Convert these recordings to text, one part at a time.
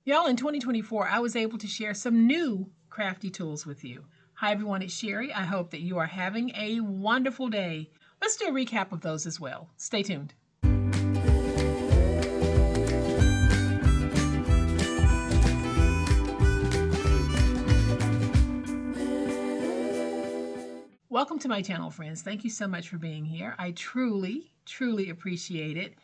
Y'all, in 2024, I was able to share some new crafty tools with you. Hi everyone, it's Sherry. I hope that you are having a wonderful day. Let's do a recap of those as well. Stay tuned. Welcome to my channel, friends. Thank you so much for being here. I truly, truly appreciate it.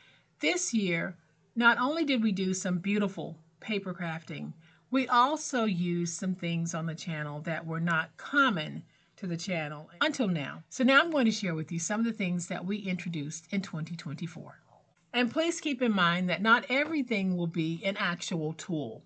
This year, not only did we do some beautiful paper crafting, we also used some things on the channel that were not common to the channel until now. So now I'm going to share with you some of the things that we introduced in 2024. And please keep in mind that not everything will be an actual tool.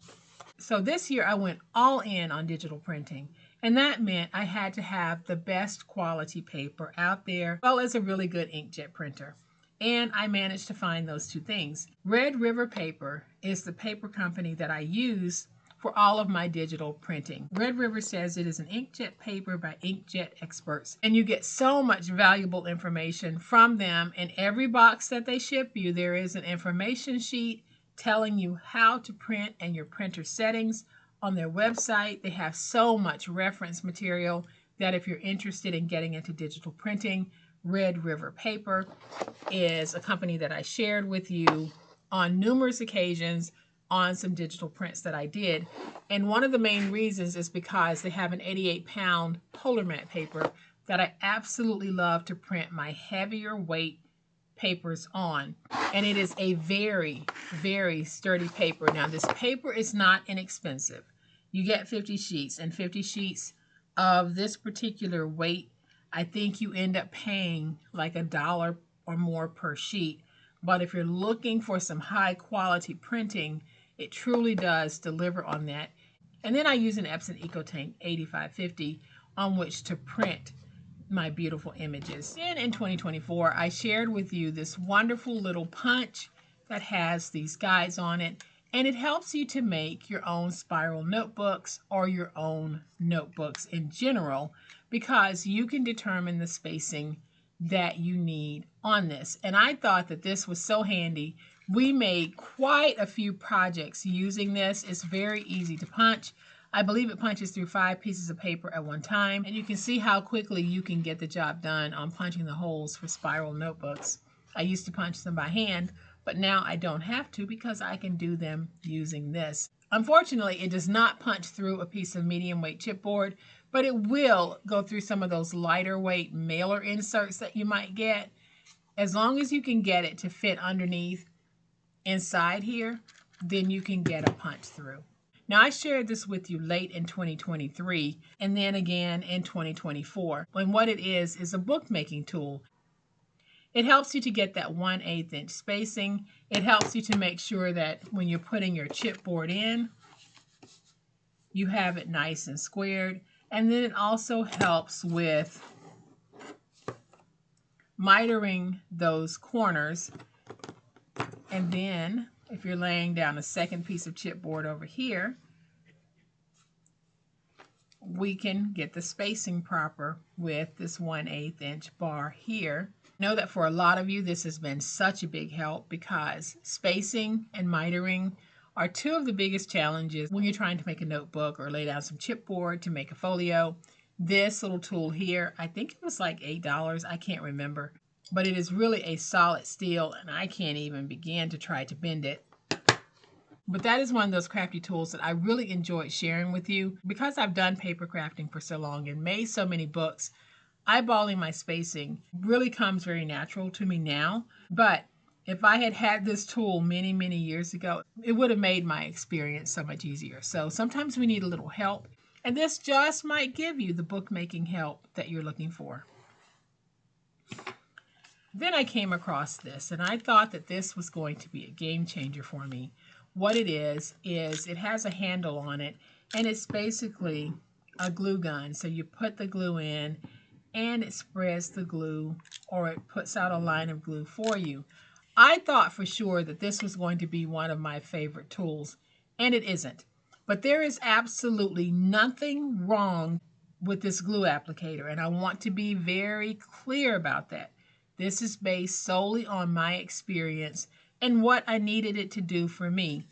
So this year I went all in on digital printing, and that meant I had to have the best quality paper out there, as well as a really good inkjet printer. And I managed to find those two things. Red River Paper is the paper company that I use for all of my digital printing. Red River says it is an inkjet paper by inkjet experts, and you get so much valuable information from them. In every box that they ship you, there is an information sheet telling you how to print and your printer settings. On their website, they have so much reference material that if you're interested in getting into digital printing, Red River Paper is a company that I shared with you on numerous occasions on some digital prints that I did. And one of the main reasons is because they have an 88-pound polar mat paper that I absolutely love to print my heavier weight papers on. And it is a very, very sturdy paper. Now, this paper is not inexpensive. You get 50 sheets, and 50 sheets of this particular weight, I think you end up paying like $1 or more per sheet. But if you're looking for some high quality printing, it truly does deliver on that. And then I use an Epson EcoTank 8550 on which to print my beautiful images. Then in 2024, I shared with you this wonderful little punch that has these guides on it, and it helps you to make your own spiral notebooks or your own notebooks in general, because you can determine the spacing that you need on this. And I thought that this was so handy. We made quite a few projects using this. It's very easy to punch. I believe it punches through 5 pieces of paper at one time, and you can see how quickly you can get the job done on punching the holes for spiral notebooks. I used to punch them by hand, but now I don't have to because I can do them using this. Unfortunately, it does not punch through a piece of medium weight chipboard, but it will go through some of those lighter weight mailer inserts that you might get. As long as you can get it to fit underneath inside here, then you can get a punch through. Now, I shared this with you late in 2023 and then again in 2024. And what it is a bookmaking tool. It helps you to get that 1/8 inch spacing. It helps you to make sure that when you're putting your chipboard in, you have it nice and squared. And then it also helps with mitering those corners. And then if you're laying down a second piece of chipboard over here, we can get the spacing proper with this 1/8 inch bar here. Know that for a lot of you, this has been such a big help, because spacing and mitering are two of the biggest challenges when you're trying to make a notebook or lay down some chipboard to make a folio. This little tool here, I think it was like $8, I can't remember, but it is really a solid steel, and I can't even begin to try to bend it. But that is one of those crafty tools that I really enjoyed sharing with you, because I've done paper crafting for so long and made so many books. Eyeballing my spacing really comes very natural to me now, but if I had had this tool many, many years ago, it would have made my experience so much easier. So sometimes we need a little help, and this just might give you the bookmaking help that you're looking for. Then I came across this, and I thought that this was going to be a game changer for me. What it is it has a handle on it, and it's basically a glue gun. So you put the glue in, and it spreads the glue, or it puts out a line of glue for you. I thought for sure that this was going to be one of my favorite tools, and it isn't. But there is absolutely nothing wrong with this glue applicator, and I want to be very clear about that. This is based solely on my experience and what I needed it to do for me.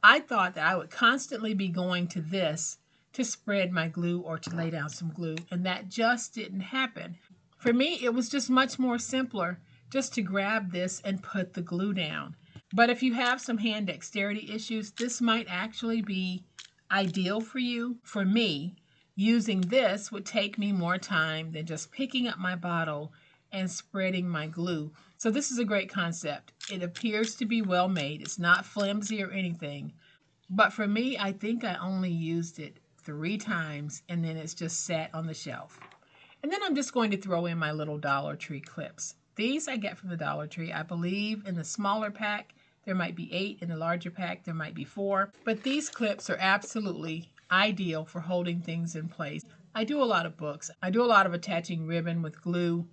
I thought that I would constantly be going to this to spread my glue or to lay down some glue, and that just didn't happen. For me, it was just much more simpler just to grab this and put the glue down. But if you have some hand dexterity issues, this might actually be ideal for you. For me, using this would take me more time than just picking up my bottle and spreading my glue. So this is a great concept. It appears to be well made. It's not flimsy or anything. But for me, I think I only used it 3 times and then it's just sat on the shelf. And then I'm just going to throw in my little Dollar Tree clips. These I get from the Dollar Tree. I believe in the smaller pack, there might be 8. In the larger pack, there might be 4. But these clips are absolutely ideal for holding things in place. I do a lot of books. I do a lot of attaching ribbon with glue,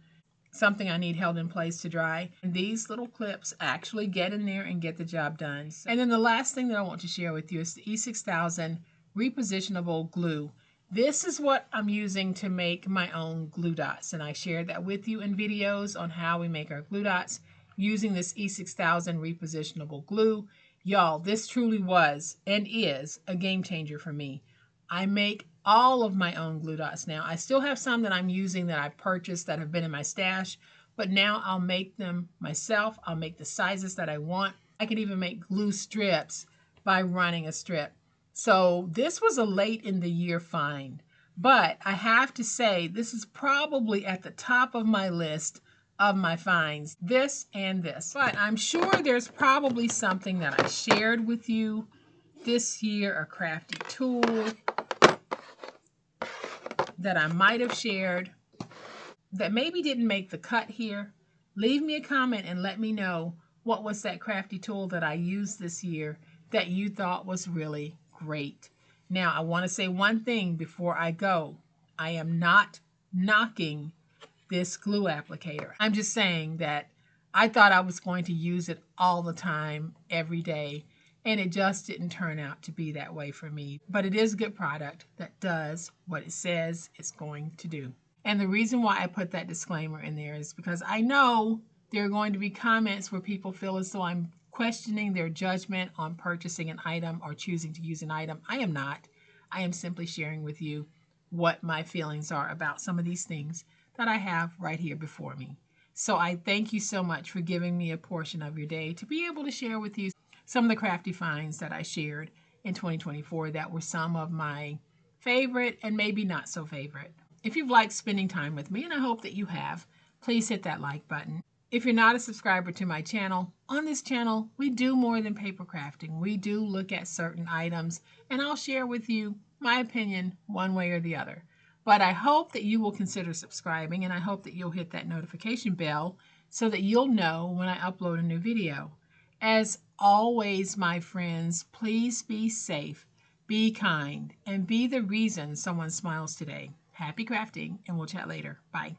something I need held in place to dry. And these little clips actually get in there and get the job done. And then the last thing that I want to share with you is the E6000 repositionable glue. This is what I'm using to make my own glue dots, and I shared that with you in videos on how we make our glue dots using this E6000 repositionable glue. Y'all, this truly was and is a game changer for me. I make all of my own glue dots now. I still have some that I'm using that I've purchased that have been in my stash, but now I'll make them myself. I'll make the sizes that I want. I can even make glue strips by running a strip. So this was a late in the year find, but I have to say this is probably at the top of my list of my finds, this and this. But I'm sure there's probably something that I shared with you this year, a crafty tool that I might have shared that maybe didn't make the cut here. Leave me a comment and let me know what was that crafty tool that I used this year that you thought was really great. Now, I want to say one thing before I go. I am not knocking this glue applicator. I'm just saying that I thought I was going to use it all the time, every day, and it just didn't turn out to be that way for me. But it is a good product that does what it says it's going to do. And the reason why I put that disclaimer in there is because I know there are going to be comments where people feel as though I'm questioning their judgment on purchasing an item or choosing to use an item. I am not. I am simply sharing with you what my feelings are about some of these things that I have right here before me. So I thank you so much for giving me a portion of your day to be able to share with you some of the crafty finds that I shared in 2024 that were some of my favorite and maybe not so favorite. If you've liked spending time with me, and I hope that you have, please hit that like button. If you're not a subscriber to my channel, on this channel, we do more than paper crafting. We do look at certain items, and I'll share with you my opinion one way or the other. But I hope that you will consider subscribing, and I hope that you'll hit that notification bell so that you'll know when I upload a new video. As always, my friends, please be safe, be kind, and be the reason someone smiles today. Happy crafting, and we'll chat later. Bye.